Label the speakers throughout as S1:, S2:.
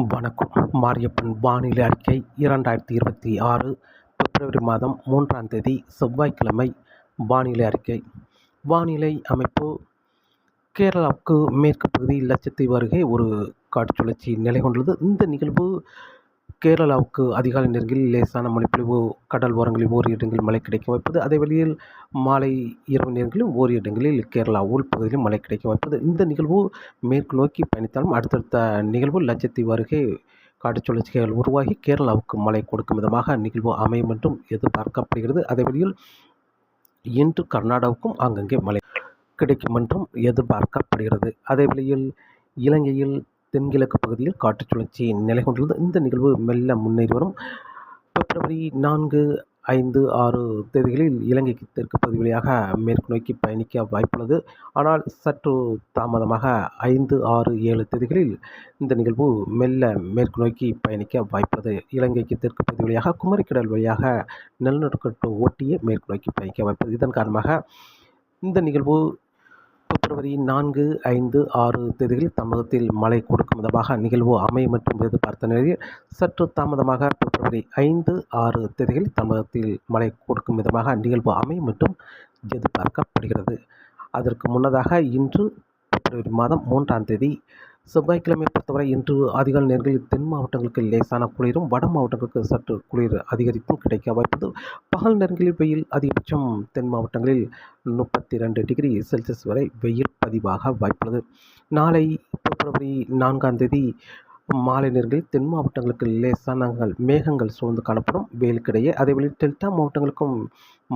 S1: வணக்கம். மாரியப்பன் வானிலை அறிக்கை 2026 பிப்ரவரி மாதம் 3ஆம் தேதி செவ்வாய்க்கிழமை வானிலை அறிக்கை. வானிலை அமைப்பு: கேரளாவுக்கு மேற்கு பகுதி லட்சத்தீவு அருகே ஒரு காற்று சுழற்சி நிலை கொண்டுள்ளது. இந்த நிகழ்வு கேரளாவுக்கு அதிகாலை நேரங்களில் லேசான மழைப்பொழிவு, கடல் ஓரங்களில் ஓரிரு இடங்களில் மழை கிடைக்க வாய்ப்பது. அதே வேளையில் மாலை இரவு நேரங்களில் ஓரிரு இடங்களில் கேரளா உள்பகுதியிலும் மழை கிடைக்க வாய்ப்பது. இந்த நிகழ்வு மேற்கு நோக்கி பயணித்தாலும் அடுத்தடுத்த நிகழ்வு லட்சத்தீவு அருகே காற்று சுழற்சிகள் உருவாகி கேரளாவுக்கு மழை கொடுக்கும் விதமாக நிகழ்வு அமையும் என்றும் எதிர்பார்க்கப்படுகிறது. அதே வேளையில் இன்று கர்நாடகாவுக்கும் அங்கங்கே மழை கிடைக்கும் என்றும் எதிர்பார்க்கப்படுகிறது. அதே வேளையில் இலங்கையில் தென்கிழக்கு பகுதியில் காற்று சுழற்சி நிலை கொண்டுள்ளது. இந்த நிகழ்வு மெல்ல முன்னேறி வரும். பிப்ரவரி 4, 5, 6 தேதிகளில் இலங்கைக்கு தெற்கு பகுதி வழியாக மேற்கு நோக்கி பயணிக்க வாய்ப்புள்ளது. ஆனால் சற்று தாமதமாக 5, 6, 7 தேதிகளில் இந்த நிகழ்வு மெல்ல மேற்கு நோக்கி பயணிக்க வாய்ப்புள்ளது. இலங்கைக்கு தெற்கு பகுதி வழியாக குமரிக்கடல் வழியாக நிலநடுக்கத்தை ஒட்டியே மேற்கு நோக்கி பயணிக்க வாய்ப்புள்ளது. இதன் காரணமாக இந்த நிகழ்வு பிப்ரவரி 4, 5, 6 தேதிகளில் தமிழகத்தில் மழை கொடுக்கும் விதமாக நிகழ்வு அமையும் மற்றும் எதிர்பார்த்த நிலையில் சற்று தாமதமாக பிப்ரவரி 5, 6 தேதிகளில் தமிழகத்தில் மழை கொடுக்கும் விதமாக நிகழ்வு அமையும் மற்றும் எதிர்பார்க்கப்படுகிறது. அதற்கு முன்னதாக இன்று பிப்ரவரி மாதம் 3ஆம் தேதி செவ்வாய்க்கிழமை பொறுத்தவரை இன்று அதிகாலை நேரங்களில் தென் மாவட்டங்களுக்கு லேசான குளிரும், வட மாவட்டங்களுக்கு சற்று குளிர் அதிகரித்தும் கிடைக்க வாய்ப்புள்ளது. பகல் நேரங்களில் வெயில் அதிகபட்சம் தென் மாவட்டங்களில் 32 டிகிரி செல்சியஸ் வரை வெயில் பதிவாக வாய்ப்புள்ளது. நாளை பிப்ரவரி 4ஆம் தேதி மாலை நேரங்களில் தென் மாவட்டங்களுக்கு லேசான மேகங்கள் சூழ்ந்து காணப்படும் வெயிலுக்கிடையே. அதேவேளை டெல்டா மாவட்டங்களுக்கும்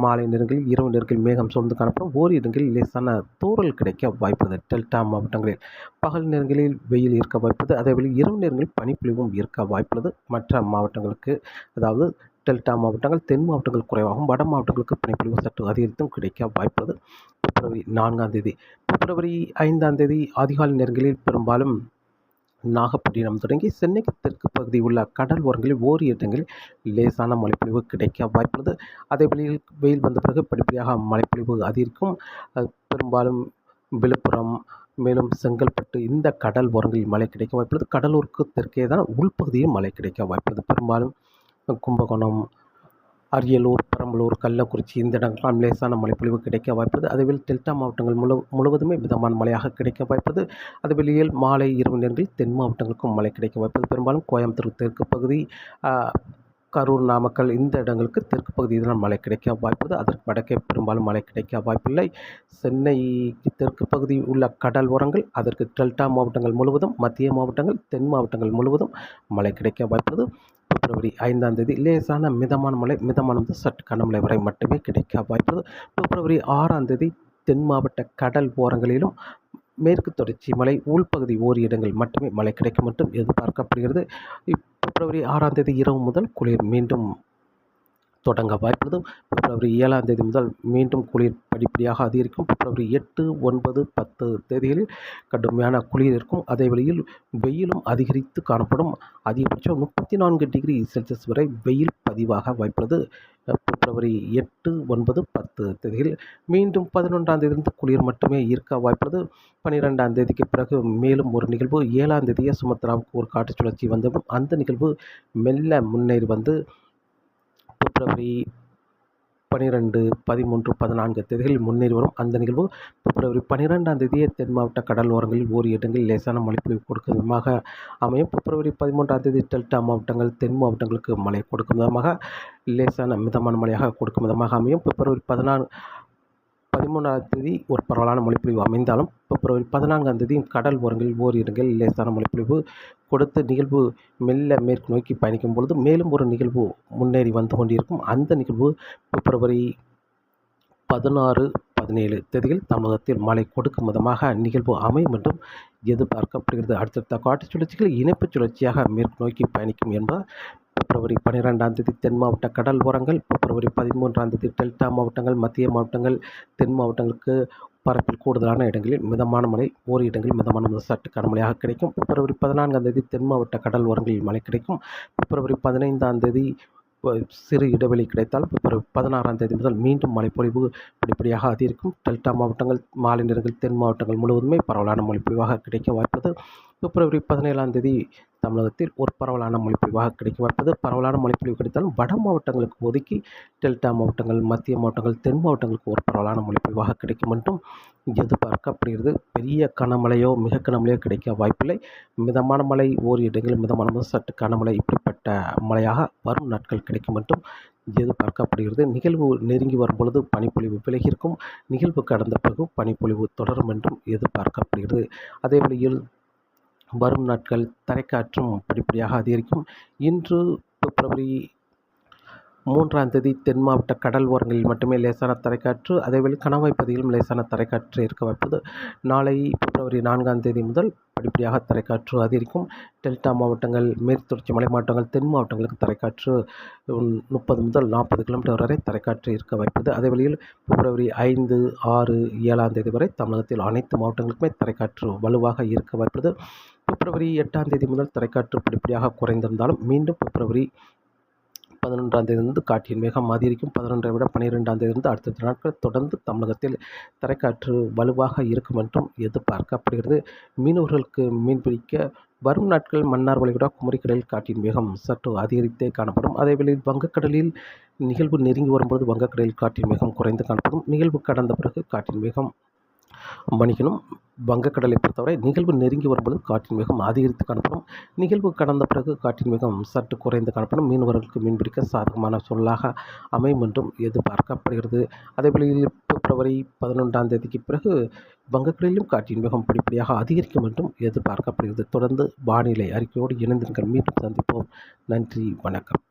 S1: மாலை நேரங்களில் இரவு நேரங்களில் மேகம் சூழ்ந்து காணப்படும். ஓரிரு இடங்களில் லேசான தூறல் கிடைக்க வாய்ப்புள்ளது. டெல்டா மாவட்டங்களில் பகல் நேரங்களில் வெயில் இருக்க வாய்ப்புள்ளது. அதேவேளை இரவு நேரங்களில் பனிப்பொழிவும் இருக்க வாய்ப்புள்ளது. மற்ற மாவட்டங்களுக்கு, அதாவது டெல்டா மாவட்டங்கள், தென் மாவட்டங்கள் குறைவாகவும், வட மாவட்டங்களுக்கு பனிப்பொழிவு சற்று அதிகரித்தும் கிடைக்க வாய்ப்புள்ளது. பிப்ரவரி 4ஆம் தேதி. பிப்ரவரி 5ஆம் தேதி அதிகாலை நேரங்களில் பெரும்பாலும் நாகப்பட்டினம் தொடங்கி சென்னைக்கு தெற்கு பகுதி உள்ள கடல் ஓரங்களில் ஓரிரு இடங்களில் லேசான மழைப்பொழிவு கிடைக்க வாய்ப்புள்ளது. அதே வழியில் வெயில் வந்த பிறகு படிப்படியாக மழைப்பொழிவு அதிகரிக்கும். பெரும்பாலும் விழுப்புரம், மேலும் செங்கல்பட்டு இந்த கடல் ஓரங்களில் மழை கிடைக்க வாய்ப்புள்ளது. கடலூருக்கு தெற்கே தான் உள்பகுதியில் மழை கிடைக்க வாய்ப்புள்ளது. பெரும்பாலும் கும்பகோணம், அரியலூர், பெரம்பலூர், கள்ளக்குறிச்சி இந்த இடங்களாம் லேசான மழைப்பொழிவு கிடைக்க வாய்ப்புள்ளது. அதேவேளை டெல்டா மாவட்டங்கள் முழுவதுமே மிதமான மழையாக கிடைக்க வாய்ப்புள்ளது. அதேவேளையில் மாலை இரவு நேரங்களில் தென் மாவட்டங்களுக்கும் மழை கிடைக்க வாய்ப்புள்ளது. பெரும்பாலும் கோயம்புத்தூர் தெற்கு பகுதி, கரூர், நாமக்கல் இந்த இடங்களுக்கு தெற்கு பகுதியில் மழை கிடைக்க வாய்ப்புள்ளது. அதற்கு வடக்கே பெரும்பாலும் மழை கிடைக்க வாய்ப்பில்லை. சென்னைக்கு தெற்கு பகுதி உள்ள கடல் ஓரங்கள், அதற்கு டெல்டா மாவட்டங்கள் முழுவதும், மத்திய மாவட்டங்கள், தென் மாவட்டங்கள் முழுவதும் மழை கிடைக்க வாய்ப்புள்ளது. பிப்ரவரி 5ஆம் தேதி லேசான மிதமான மழை, மிதமானது சற்று கனமழை வரை மட்டுமே கிடைக்க வாய்ப்புள்ளது. பிப்ரவரி 6ஆம் தேதி தென் மாவட்ட கடல் ஓரங்களிலும் மேற்கு தொடர்ச்சி மலை உள்பகுதி ஓரிரு இடங்கள் மட்டுமே மழை கிடைக்கும் என்றும் எதிர்பார்க்கப்படுகிறது. பிப்ரவரி 6ஆம் தேதி இரவு முதல் குளிர் மீண்டும் தொடங்க வாய்ப்புள்ளது. பிப்ரவரி 7ஆம் தேதி முதல் மீண்டும் குளிர் படிப்படியாக அதிகரிக்கும். பிப்ரவரி 8, 9, 10 தேதிகளில் கடுமையான குளிர் இருக்கும். அதே வேளையில் வெயிலும் அதிகரித்து காணப்படும். அதிகபட்சம் 34 டிகிரி செல்சியஸ் வரை வெயில் பதிவாக வாய்ப்புள்ளது. பிப்ரவரி 8, 9, 10 தேதிகளில் மீண்டும் 11ஆம் தேதியிலிருந்து குளிர் மட்டுமே இருக்க வாய்ப்புள்ளது. 12ஆம் தேதிக்கு பிறகு மேலும் ஒரு நிகழ்வு 7ஆம் தேதியே சுமத்ராவுக்கு ஒரு காற்று சுழற்சி வந்துவிடும். அந்த நிகழ்வு மெல்ல முன்னேறி வந்து பிப்ரவரி 12, 13, 14 தேதிகளில் முன்னேறி வரும். அந்த நிகழ்வு பிப்ரவரி 12ஆம் தேதியே தென் மாவட்ட கடல் ஓரங்களில் ஓரிரு இடங்களில் லேசான மழைப்பொழிவு கொடுக்கும் விதமாக அமையும். பிப்ரவரி 13ஆம் தேதி டெல்டா மாவட்டங்கள், தென் மாவட்டங்களுக்கு மழை கொடுக்கும் விதமாக லேசான மிதமான மழையாக கொடுக்கும் விதமாக அமையும். பிப்ரவரி 13ஆம் தேதி ஒரு பரவலான மழைப்பொழிவு அமைந்தாலும் பிப்ரவரி 14ஆம் தேதி கடல் ஓரங்களில் ஓரிரு இடங்களில் லேசான மழைப்பொழிவு கொடுத்து நிகழ்வு மெல்ல மேற்கு நோக்கி பயணிக்கும் பொழுது மேலும் ஒரு நிகழ்வு முன்னேறி வந்து கொண்டிருக்கும். அந்த நிகழ்வு பிப்ரவரி 16, 17 தேதியில் தமிழகத்தில் மழை கொடுக்கும் விதமாக நிகழ்வு அமையும் என்றும் எதிர்பார்க்கப்படுகிறது. அடுத்தடுத்த காற்று சுழற்சிகள் இணைப்பு சுழற்சியாக மேற்கு நோக்கி பயணிக்கும் என்பதால் பிப்ரவரி 12ஆம் தேதி தென் மாவட்ட கடல் ஓரங்கள், பிப்ரவரி 13ஆம் தேதி டெல்டா மாவட்டங்கள், மத்திய மாவட்டங்கள், தென் மாவட்டங்களுக்கு பரப்பில் கூடுதலான இடங்களில் மிதமான மழை, ஓரிரு இடங்களில் மிதமான முதல் சற்று கனமழையாக கிடைக்கும். பிப்ரவரி 14ஆம் தேதி தென் மாவட்ட கடல் ஓரங்களில் மழை கிடைக்கும். பிப்ரவரி 15ஆம் தேதி சிறு இடைவெளி கிடைத்தால் பிப்ரவரி 16ஆம் தேதி முதல் மீண்டும் மழைப்பொழிவு படிப்படியாக அதிகரிக்கும். டெல்டா மாவட்டங்கள், மாலை நேரங்கள் தென் மாவட்டங்கள் முழுவதுமே பரவலான மழைப்பொழிவாக கிடைக்க வாய்ப்புள்ளது. பிப்ரவரி 17ஆம் தேதி தமிழகத்தில் ஒரு பரவலான மழைப்பொழிவாக கிடைக்க வாய்ப்புள்ளது. பரவலான மழைப்பொழிவு கிடைத்தாலும் வட மாவட்டங்களுக்கு ஒதுக்கி டெல்டா மாவட்டங்கள், மத்திய மாவட்டங்கள், தென் மாவட்டங்களுக்கு ஒரு பரவலான மழைப்பொழிவாக கிடைக்கும் என்றும் எதிர்பார்க்கப்படுகிறது. பெரிய கனமழையோ மிக கனமழையோ கிடைக்க வாய்ப்பில்லை. மிதமான மழை, ஓரிரு இடங்களில் மிதமான முதல் சற்று கனமழை, இப்படிப்பட்ட மழையாக வரும் நாட்கள் கிடைக்கும் என்றும் எதிர்பார்க்கப்படுகிறது. நிகழ்வு நெருங்கி வரும்பொழுது பனிப்பொழிவு விலகி இருக்கும். நிகழ்வு கடந்த பிறகு பனிப்பொழிவு தொடரும் என்றும் எதிர்பார்க்கப்படுகிறது. அதே வழியில் வரும் நாட்கள் தரைக்காற்றும் படிப்படியாக அதிகரிக்கும். இன்று பிப்ரவரி 3ஆம் தேதி தென் மாவட்ட கடல் ஓரங்களில் மட்டுமே லேசான தரைக்காற்று, அதேவேளை கணவாய் பகுதியிலும் லேசான தரைக்காற்று இருக்க வாய்ப்புள்ளது. நாளை பிப்ரவரி 4ஆம் தேதி முதல் படிப்படியாக தரைக்காற்று அதிகரிக்கும். டெல்டா மாவட்டங்கள், மேற்கு தொடர்ச்சி மலை மாவட்டங்கள், தென் மாவட்டங்களுக்கு தரைக்காற்று 30 முதல் 40 கிலோமீட்டர் வரை தரைக்காற்று இருக்க வாய்ப்புள்ளது. அதே வழியில் பிப்ரவரி 5, 6, 7ஆம் தேதி வரை தமிழகத்தில் அனைத்து மாவட்டங்களுக்குமே தரைக்காற்று வலுவாக இருக்க வாய்ப்புள்ளது. பிப்ரவரி 8ஆம் தேதி முதல் தரைக்காற்று படிப்படியாக குறைந்திருந்தாலும் மீண்டும் பிப்ரவரி 11ஆம் தேதியிலிருந்து காற்றின் வேகம் அதிகரிக்கும். 11ஐ விட 12ஆம் தேதியிலிருந்து அடுத்த நாட்கள் தொடர்ந்து தமிழகத்தில் தரைக்காற்று வலுவாக இருக்கும் என்றும் எதிர்பார்க்கப்படுகிறது. மீனவர்களுக்கு மீன்பிடிக்க வரும் நாட்கள் மன்னார் வளைகுடா, குமரிக்கடலில் காற்றின் வேகம் சற்று அதிகரித்தே காணப்படும். அதேவேளையில் வங்கக்கடலில் நிகழ்வு நெருங்கி வரும்போது வங்கக்கடலில் காற்றின் வேகம் குறைந்து காணப்படும். நிகழ்வு கடந்த பிறகு காற்றின் வேகம் மன்னிக்கணும், வங்கக்கடலை பொறுத்தவரை நிகழ்வு நெருங்கி வரும்பொழுது காற்றின் வேகம் அதிகரித்து காணப்படும். நிகழ்வு கடந்த பிறகு காற்றின் வேகம் சற்று குறைந்து காணப்படும். மீனவர்களுக்கு மீன்பிடிக்க சாதகமான சூழலாக அமையும் என்றும் எதிர்பார்க்கப்படுகிறது. அதேவேளையில் பிப்ரவரி 11ஆம் தேதிக்கு பிறகு வங்கக்கடலிலும் காற்றின் வேகம் படிப்படியாக அதிகரிக்கும் என்றும் எதிர்பார்க்கப்படுகிறது. தொடர்ந்து வானிலை அறிக்கையோடு இணைந்திருங்கள். மீண்டும் சந்திப்போம். நன்றி, வணக்கம்.